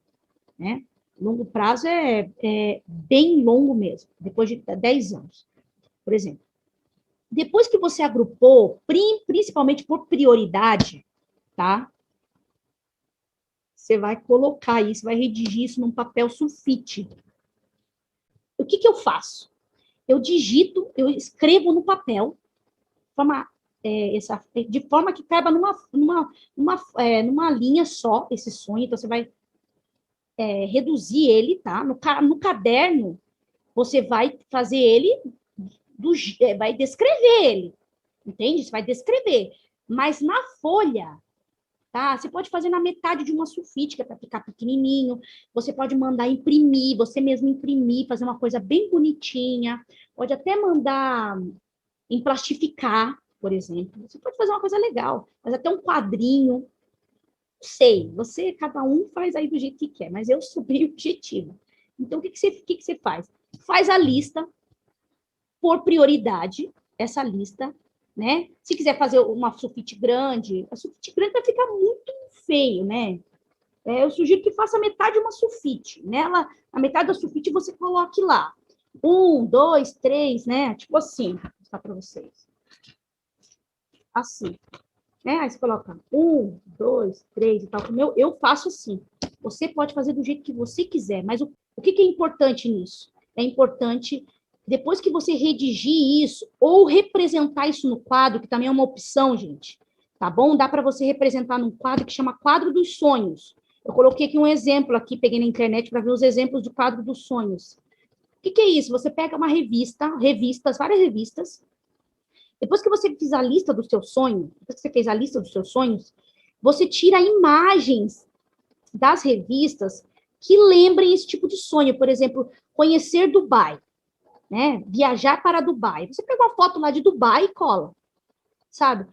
né? Longo prazo é bem longo mesmo, depois de 10 anos, por exemplo. Depois que você agrupou, principalmente por prioridade, tá? Você vai colocar isso, vai redigir isso num papel sulfite. O que eu faço? Eu escrevo no papel, de forma que caiba numa linha só esse sonho. Então, você vai reduzir ele, tá? No caderno, você vai fazer ele, vai descrever ele, entende? Você vai descrever. Mas na folha, tá? Você pode fazer na metade de uma sulfítica para ficar pequenininho. Você pode mandar imprimir, você mesmo imprimir, fazer uma coisa bem bonitinha. Pode até mandar emplastificar, por exemplo. Você pode fazer uma coisa legal, mas até um quadrinho. Sei, cada um faz aí do jeito que quer, mas eu sou bem objetivo. Então, o que você faz? faz a lista por prioridade, essa lista, né? Se quiser fazer uma sulfite grande, a sulfite grande vai ficar muito feio, né? Eu sugiro que faça metade de uma sulfite. Nela, a metade da sulfite você coloque lá. 1, 2, 3, né? Tipo assim, vou mostrar para vocês. Assim, né? Aí você coloca 1, 2, 3 e tal. Eu faço assim. Você pode fazer do jeito que você quiser, mas o que é importante nisso? É importante, depois que você redigir isso, ou representar isso no quadro, que também é uma opção, gente, tá bom? Dá para você representar num quadro que chama Quadro dos Sonhos. Eu coloquei aqui um exemplo, aqui, peguei na internet para ver os exemplos do quadro dos sonhos. O que é isso? Você pega uma revista, várias revistas, depois que você fizer a lista do seu sonho, depois que você fez a lista dos seus sonhos, você tira imagens das revistas que lembrem esse tipo de sonho. Por exemplo, conhecer Dubai, né? Viajar para Dubai. Você pega uma foto lá de Dubai e cola, sabe?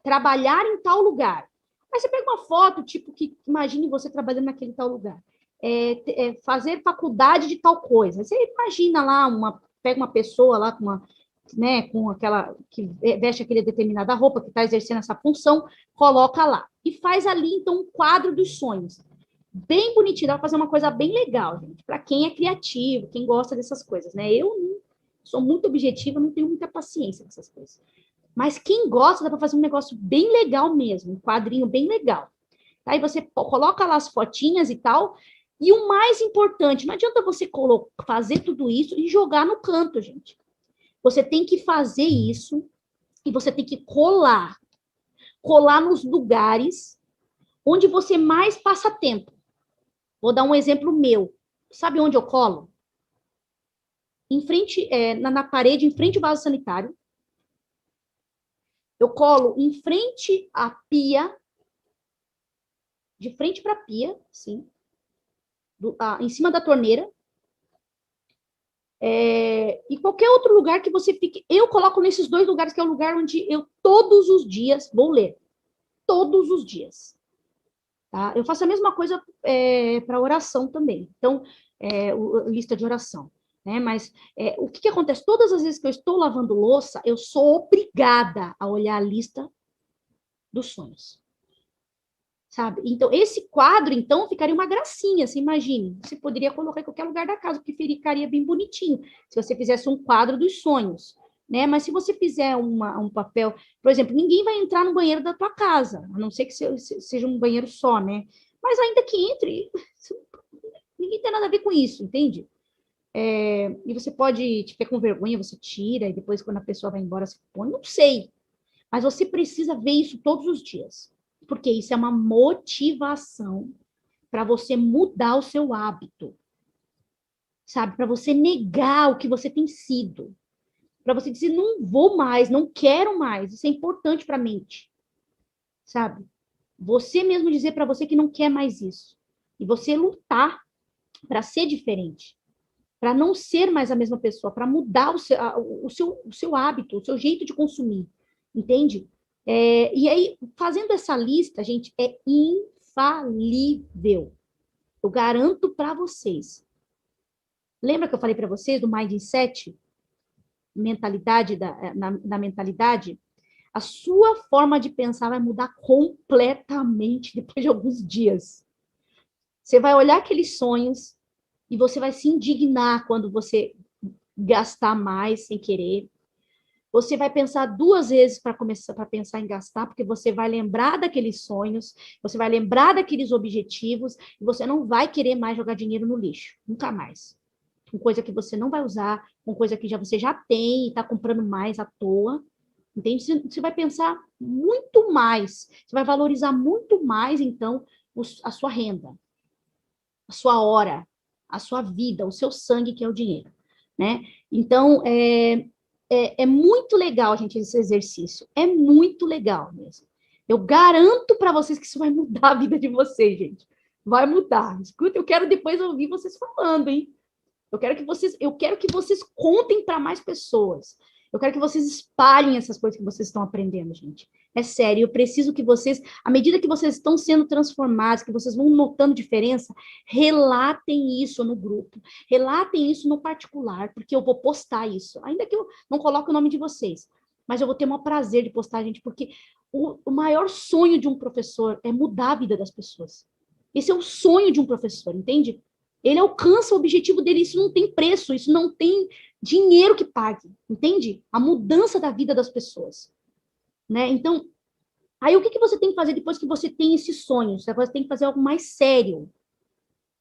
Trabalhar em tal lugar. Aí você pega uma foto, tipo, que imagine você trabalhando naquele tal lugar. Fazer faculdade de tal coisa. Você imagina lá, pega uma pessoa lá com uma, né, com aquela, que veste aquela determinada roupa, que está exercendo essa função, coloca lá. E faz ali, então, um quadro dos sonhos. Bem bonitinho, dá para fazer uma coisa bem legal, gente, para quem é criativo, quem gosta dessas coisas, né? Eu sou muito objetiva, não tenho muita paciência nessas coisas. Mas quem gosta, dá para fazer um negócio bem legal mesmo, um quadrinho bem legal. Aí você coloca lá as fotinhas e tal, e o mais importante, não adianta você fazer tudo isso e jogar no canto, gente. Você tem que fazer isso e você tem que colar nos lugares onde você mais passa tempo. Vou dar um exemplo meu. Sabe onde eu colo? Em frente, na parede, em frente ao vaso sanitário. Eu colo em frente à pia, de frente para a pia, sim, em cima da torneira. E qualquer outro lugar que você fique. Eu coloco nesses dois lugares, que é o lugar onde eu todos os dias vou ler. Todos os dias. Tá? Eu faço a mesma coisa para oração também. Então, lista de oração. Né? Mas o que acontece? Todas as vezes que eu estou lavando louça, eu sou obrigada a olhar a lista dos sonhos. Sabe? Então, esse quadro, então, ficaria uma gracinha, você imagine. Você poderia colocar em qualquer lugar da casa, porque ficaria bem bonitinho, se você fizesse um quadro dos sonhos, né? Mas se você fizer um papel, por exemplo, ninguém vai entrar no banheiro da tua casa, a não ser que seja um banheiro só, né? Mas ainda que entre, ninguém tem nada a ver com isso, entende? E você pode, tiver com vergonha, você tira, e depois, quando a pessoa vai embora, você põe, não sei. Mas você precisa ver isso todos os dias. Porque isso é uma motivação para você mudar o seu hábito. Sabe? Para você negar o que você tem sido. Para você dizer, não vou mais, não quero mais. Isso é importante para a mente. Sabe? Você mesmo dizer para você que não quer mais isso. E você lutar para ser diferente. Para não ser mais a mesma pessoa. Para mudar o seu hábito, o seu jeito de consumir. Entende? E aí, fazendo essa lista, gente, é infalível. Eu garanto para vocês. Lembra que eu falei para vocês do Mindset? Mentalidade, na mentalidade? A sua forma de pensar vai mudar completamente depois de alguns dias. Você vai olhar aqueles sonhos e você vai se indignar quando você gastar mais sem querer. Você vai pensar duas vezes para começar para pensar em gastar, porque você vai lembrar daqueles sonhos, você vai lembrar daqueles objetivos, e você não vai querer mais jogar dinheiro no lixo, nunca mais. Com coisa que você não vai usar, com coisa que você já tem e está comprando mais à toa. Entende? Você vai pensar muito mais, você vai valorizar muito mais, então, a sua renda, a sua hora, a sua vida, o seu sangue, que é o dinheiro. Né? Então, é muito legal, gente, esse exercício. É muito legal mesmo. Eu garanto para vocês que isso vai mudar a vida de vocês, gente. Vai mudar. Escuta, eu quero depois ouvir vocês falando, hein? Eu quero que vocês contem para mais pessoas. Eu quero que vocês espalhem essas coisas que vocês estão aprendendo, gente. É sério, eu preciso que vocês, à medida que vocês estão sendo transformados, que vocês vão notando diferença, relatem isso no grupo, relatem isso no particular, porque eu vou postar isso, ainda que eu não coloque o nome de vocês, mas eu vou ter o maior prazer de postar, gente, porque o maior sonho de um professor é mudar a vida das pessoas. Esse é o sonho de um professor, entende? Ele alcança o objetivo dele, isso não tem preço, isso não tem dinheiro que pague, entende? A mudança da vida das pessoas, né? Então, aí o que você tem que fazer depois que você tem esses sonhos? Agora você tem que fazer algo mais sério,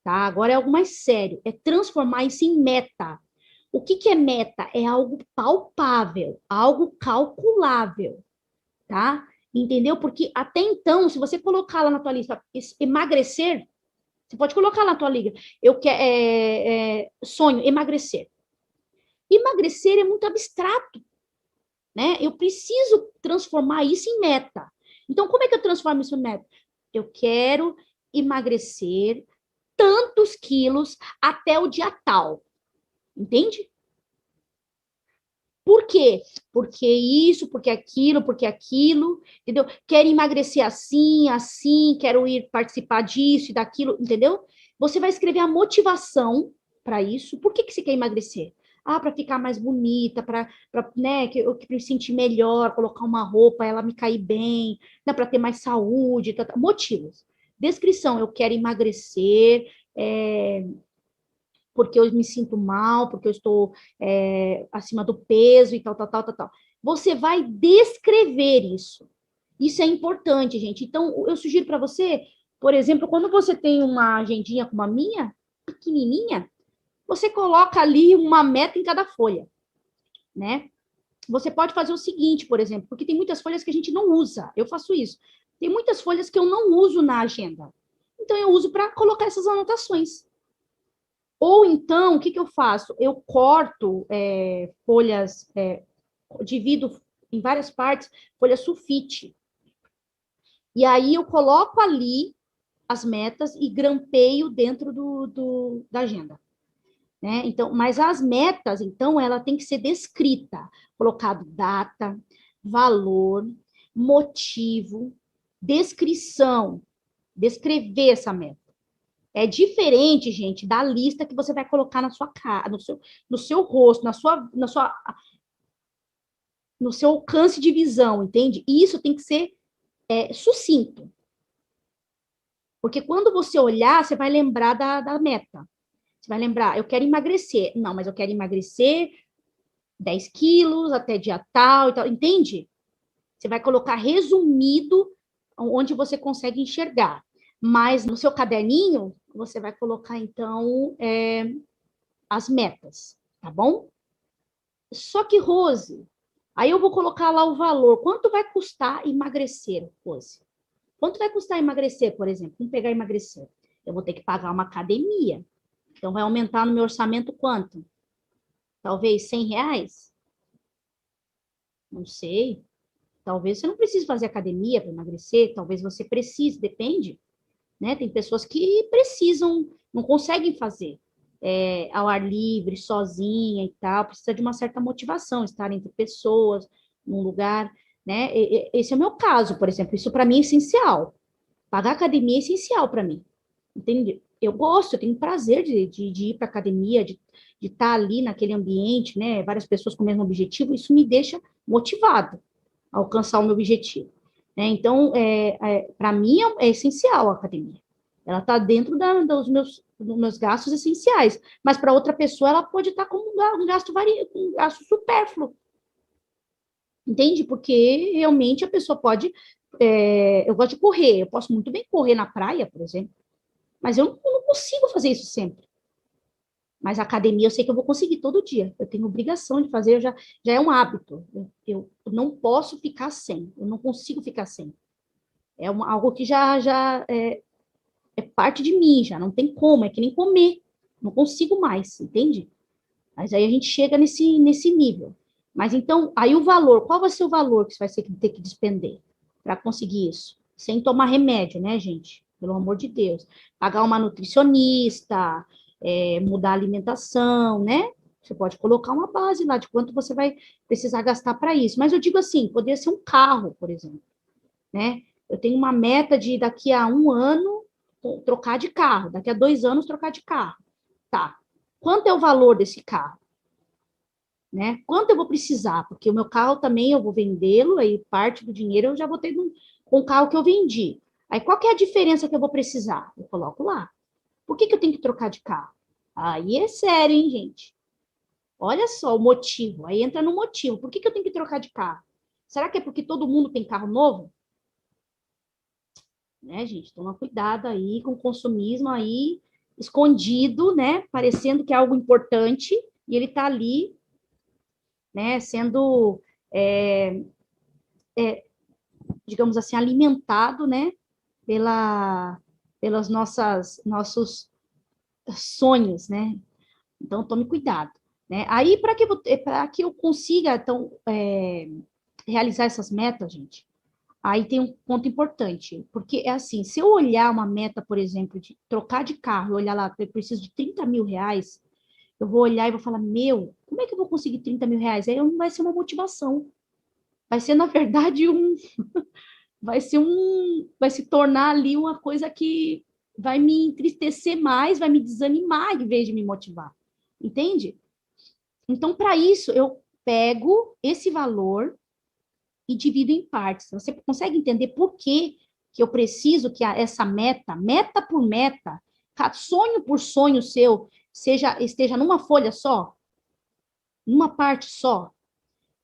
tá? Agora é algo mais sério, é transformar isso em meta. O que é meta? É algo palpável, algo calculável, tá? Entendeu? Porque até então, se você colocar lá na tua lista emagrecer, você pode colocar lá na tua liga, eu quero sonho, emagrecer. Emagrecer é muito abstrato, né? Eu preciso transformar isso em meta. Então, como é que eu transformo isso em meta? Eu quero emagrecer tantos quilos até o dia tal. Entende? Por quê? Porque isso, porque aquilo, entendeu? Quero emagrecer assim, assim, quero ir participar disso e daquilo, entendeu? Você vai escrever a motivação para isso. Por que você quer emagrecer? Ah, para ficar mais bonita, para né, que eu me sentir melhor, colocar uma roupa, ela me cair bem, né, para ter mais saúde, motivos. Descrição, eu quero emagrecer, porque eu me sinto mal, porque eu estou acima do peso e tal, tal, tal, tal, tal. Você vai descrever isso. Isso é importante, gente. Então, eu sugiro para você, por exemplo, quando você tem uma agendinha como a minha, pequenininha, você coloca ali uma meta em cada folha, né? Você pode fazer o seguinte, por exemplo, porque tem muitas folhas que a gente não usa. Eu faço isso. Tem muitas folhas que eu não uso na agenda. Então, eu uso para colocar essas anotações. Ou então, o que eu faço? Eu corto folhas, divido em várias partes, folha sulfite. E aí eu coloco ali as metas e grampeio dentro da agenda. Né? Então, mas as metas, então, ela tem que ser descrita, colocado data, valor, motivo, descrição, descrever essa meta. É diferente, gente, da lista que você vai colocar na sua cara, no seu rosto, no seu alcance de visão, entende? E isso tem que ser sucinto. Porque quando você olhar, você vai lembrar da meta. Você vai lembrar, eu quero emagrecer. Não, mas eu quero emagrecer 10 quilos até dia tal e tal, entende? Você vai colocar resumido onde você consegue enxergar. Mas no seu caderninho, você vai colocar, então, as metas, tá bom? Só que, Rose, aí eu vou colocar lá o valor. Quanto vai custar emagrecer, Rose? Quanto vai custar emagrecer, por exemplo? Vamos pegar emagrecer. Eu vou ter que pagar uma academia. Então, vai aumentar no meu orçamento quanto? Talvez R$ 100? Não sei. Talvez você não precise fazer academia para emagrecer. Talvez você precise, depende. Né? Tem pessoas que precisam, não conseguem fazer ao ar livre, sozinha e tal, precisa de uma certa motivação, estar entre pessoas, num lugar, né? Esse é o meu caso, por exemplo, isso para mim é essencial. Pagar academia é essencial para mim, entende? Eu gosto, eu tenho prazer de ir para academia, de estar ali naquele ambiente, né? Várias pessoas com o mesmo objetivo, isso me deixa motivado a alcançar o meu objetivo. Né? Então, para mim, é essencial a academia. Ela está dentro dos meus gastos essenciais. Mas para outra pessoa, ela pode estar com um gasto supérfluo. Entende? Porque realmente a pessoa pode. Eu gosto de correr, eu posso muito bem correr na praia, por exemplo, mas eu não consigo fazer isso sempre. Mas a academia eu sei que eu vou conseguir todo dia. Eu tenho obrigação de fazer, já é um hábito. Eu não posso ficar sem, eu não consigo ficar sem. Algo que já é parte de mim, já não tem como, é que nem comer. Não consigo mais, entende? Mas aí a gente chega nesse nível. Mas então, aí o valor, qual vai ser o valor que você vai ter que despender para conseguir isso? Sem tomar remédio, né, gente? Pelo amor de Deus. Pagar uma nutricionista, mudar a alimentação, né? Você pode colocar uma base lá de quanto você vai precisar gastar para isso. Mas eu digo assim, poderia ser um carro, por exemplo, né? Eu tenho uma meta de daqui a um ano trocar de carro, daqui a 2 anos trocar de carro. Tá. Quanto é o valor desse carro? Né? Quanto eu vou precisar? Porque o meu carro também eu vou vendê-lo, aí parte do dinheiro eu já vou ter com o carro que eu vendi. Aí qual que é a diferença que eu vou precisar? Eu coloco lá. Por que eu tenho que trocar de carro? Aí é sério, hein, gente? Olha só o motivo. Aí entra no motivo. Por que eu tenho que trocar de carro? Será que é porque todo mundo tem carro novo? Né, gente? Toma cuidado aí com o consumismo aí escondido, né? Parecendo que é algo importante e ele tá ali, né? Sendo, digamos assim, alimentado, né? Pela, pelas nossos sonhos, né? Então tome cuidado, né? Aí para que eu consiga então realizar essas metas, gente. Aí tem um ponto importante, porque é assim, se eu olhar uma meta, por exemplo, de trocar de carro, olhar lá, eu preciso de 30 mil reais, eu vou olhar e vou falar, meu, como é que eu vou conseguir 30 mil reais? Aí não vai ser uma motivação, vai ser, na verdade, vai se tornar ali uma coisa que vai me entristecer mais, vai me desanimar em vez de me motivar, entende? Então, para isso, eu pego esse valor e divido em partes. Você consegue entender por que eu preciso que essa meta por meta, sonho por sonho seu, esteja numa folha só, numa parte só?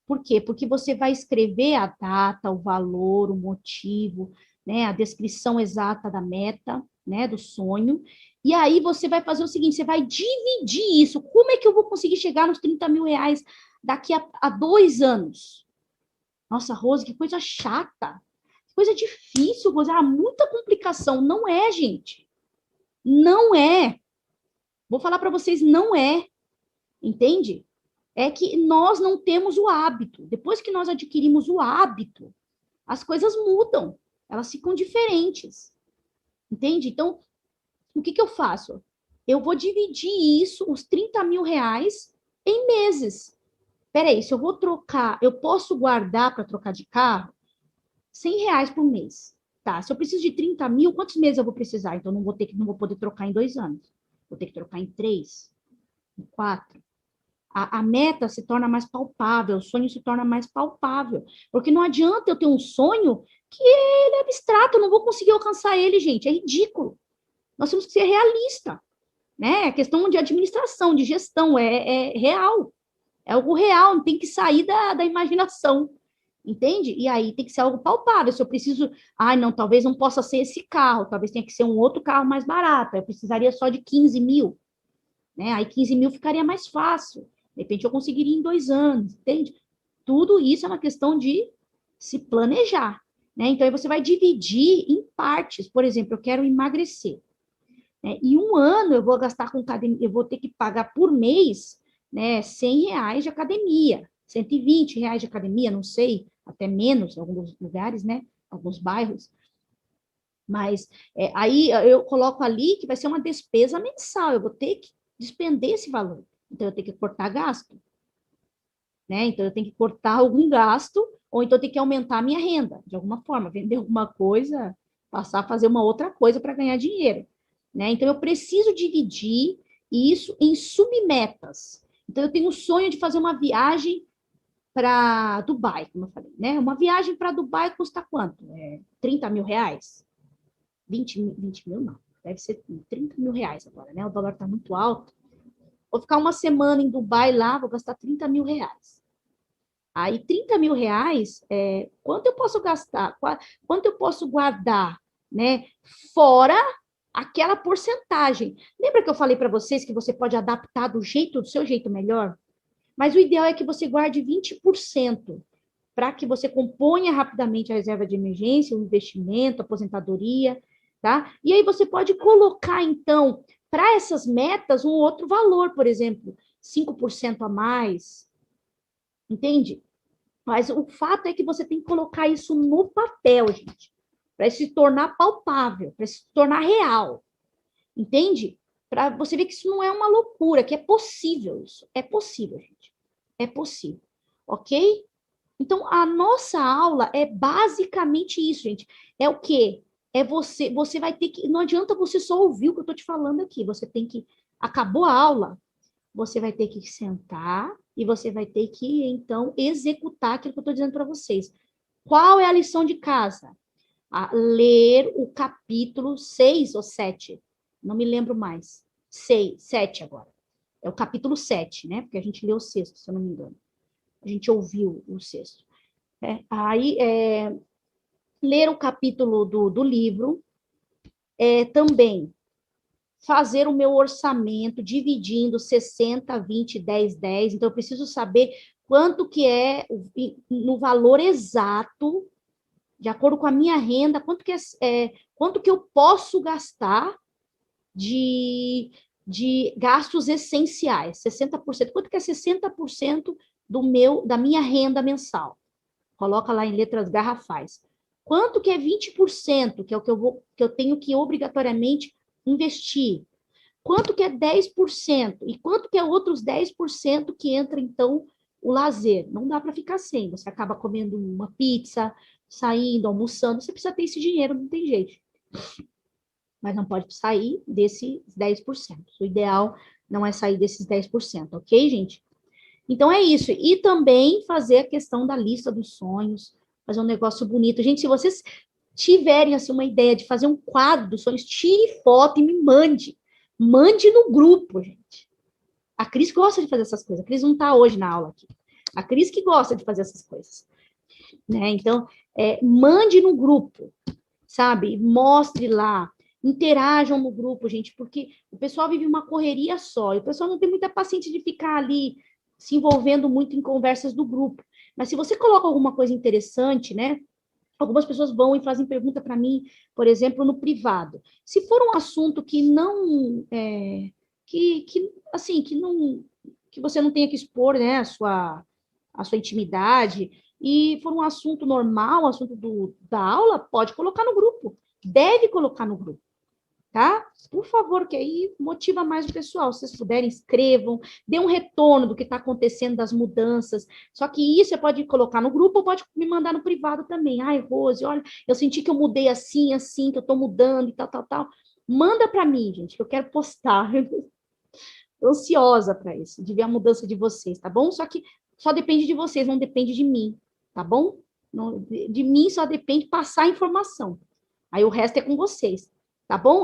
Por quê? Porque você vai escrever a data, o valor, o motivo, né, a descrição exata da meta, né, do sonho, e aí você vai fazer o seguinte, você vai dividir isso. Como é que eu vou conseguir chegar nos 30 mil reais daqui a 2 anos? Nossa, Rose, que coisa chata. Que coisa difícil, Rose. Ah, muita complicação. Não é, gente. Não é. Vou falar para vocês, não é. Entende? É que nós não temos o hábito. Depois que nós adquirimos o hábito, as coisas mudam. Elas ficam diferentes. Entende? Então, o que eu faço? Eu vou dividir isso, os 30 mil reais, em meses. Peraí, se eu vou trocar, eu posso guardar para trocar de carro? 100 reais por mês. Tá, se eu preciso de 30 mil, quantos meses eu vou precisar? Então, não vou poder trocar em 2 anos. Vou ter que trocar em 3, em 4. A meta se torna mais palpável, o sonho se torna mais palpável. Porque não adianta eu ter um sonho que ele é abstrato, eu não vou conseguir alcançar ele, gente. É ridículo. Nós temos que ser realista, né? É questão de administração, de gestão, é real. É algo real, não tem que sair da imaginação. Entende? E aí tem que ser algo palpável. Se eu preciso, não, talvez não possa ser esse carro, talvez tenha que ser um outro carro mais barato. Eu precisaria só de 15 mil, né? Aí 15 mil ficaria mais fácil. De repente eu conseguiria em 2 anos, entende? Tudo isso é uma questão de se planejar, né? Então aí você vai dividir em partes. Por exemplo, eu quero emagrecer, né? E um ano eu vou gastar com academia, eu vou ter que pagar por mês, né, 100 reais de academia, 120 reais de academia, não sei, até menos em alguns lugares, né, alguns bairros. Mas aí eu coloco ali que vai ser uma despesa mensal, eu vou ter que despender esse valor. Então eu tenho que cortar gasto, né? Então eu tenho que cortar algum gasto, ou então eu tenho que aumentar a minha renda, de alguma forma, vender alguma coisa, passar a fazer uma outra coisa para ganhar dinheiro, né? Então eu preciso dividir isso em submetas. Então eu tenho o sonho de fazer uma viagem para Dubai, como eu falei, né? Uma viagem para Dubai custa quanto? 30 mil reais? 20 mil não, deve ser 30 mil reais agora, né? O dólar está muito alto. Vou ficar uma semana em Dubai lá, vou gastar 30 mil reais. Aí, 30 mil reais, quanto eu posso gastar? Quanto eu posso guardar, né? Fora aquela porcentagem. Lembra que eu falei para vocês que você pode adaptar do seu jeito melhor? Mas o ideal é que você guarde 20% para que você componha rapidamente a reserva de emergência, o investimento, a aposentadoria, tá? E aí você pode colocar, então, para essas metas, um outro valor, por exemplo, 5% a mais, entende? Mas o fato é que você tem que colocar isso no papel, gente, para se tornar palpável, para se tornar real, entende? para você ver que isso não é uma loucura, que é possível isso. É possível, gente. É possível. Ok? Então, a nossa aula é basicamente isso, gente. É o quê? É você vai ter que, não adianta você só ouvir o que eu estou te falando aqui, você tem que, acabou a aula, você vai ter que sentar e você vai ter que, então, executar aquilo que eu estou dizendo para vocês. Qual é a lição de casa? Ler o capítulo 6 ou 7, não me lembro mais. 6, 7 agora. É o capítulo 7, né? Porque a gente leu o sexto, se eu não me engano. A gente ouviu o sexto. Ler o capítulo do livro, também fazer o meu orçamento, dividindo 60, 20, 10, 10. Então, eu preciso saber quanto que é, no valor exato, de acordo com a minha renda, quanto que eu posso gastar de gastos essenciais, 60%. Quanto que é 60% da minha renda mensal? Coloca lá em letras garrafais. Quanto que é 20%, que é o que eu tenho que obrigatoriamente investir? Quanto que é 10%? E quanto que é outros 10% que entra, então, o lazer? Não dá para ficar sem. Você acaba comendo uma pizza, saindo, almoçando. Você precisa ter esse dinheiro, não tem jeito. Mas não pode sair desses 10%. O ideal não é sair desses 10%, ok, gente? Então é isso. E também fazer a questão da lista dos sonhos, fazer um negócio bonito. Gente, se vocês tiverem assim, uma ideia de fazer um quadro dos sonhos, tire foto e me mande. Mande no grupo, gente. A Cris gosta de fazer essas coisas. A Cris não está hoje na aula aqui. A Cris que gosta de fazer essas coisas. Né? Então, mande no grupo, sabe? Mostre lá. Interajam no grupo, gente, porque o pessoal vive uma correria só. E o pessoal não tem muita paciência de ficar ali se envolvendo muito em conversas do grupo. Mas se você coloca alguma coisa interessante, né? Algumas pessoas vão e fazem pergunta para mim, por exemplo, no privado. Se for um assunto que não assim, que você não tenha que expor, né, a sua intimidade, e for um assunto normal, um assunto da aula, pode colocar no grupo. Deve colocar no grupo, tá? Por favor, que aí motiva mais o pessoal. Se vocês puderem, escrevam, dê um retorno do que está acontecendo, das mudanças. Só que isso você pode colocar no grupo ou pode me mandar no privado também. Ai, Rose, olha, eu senti que eu mudei assim, assim, que eu estou mudando e tal, tal, tal. Manda para mim, gente, que eu quero postar. Estou ansiosa para isso, de ver a mudança de vocês, tá bom? Só que só depende de vocês, não depende de mim, tá bom? Não, de mim só depende passar a informação. Aí o resto é com vocês, tá bom?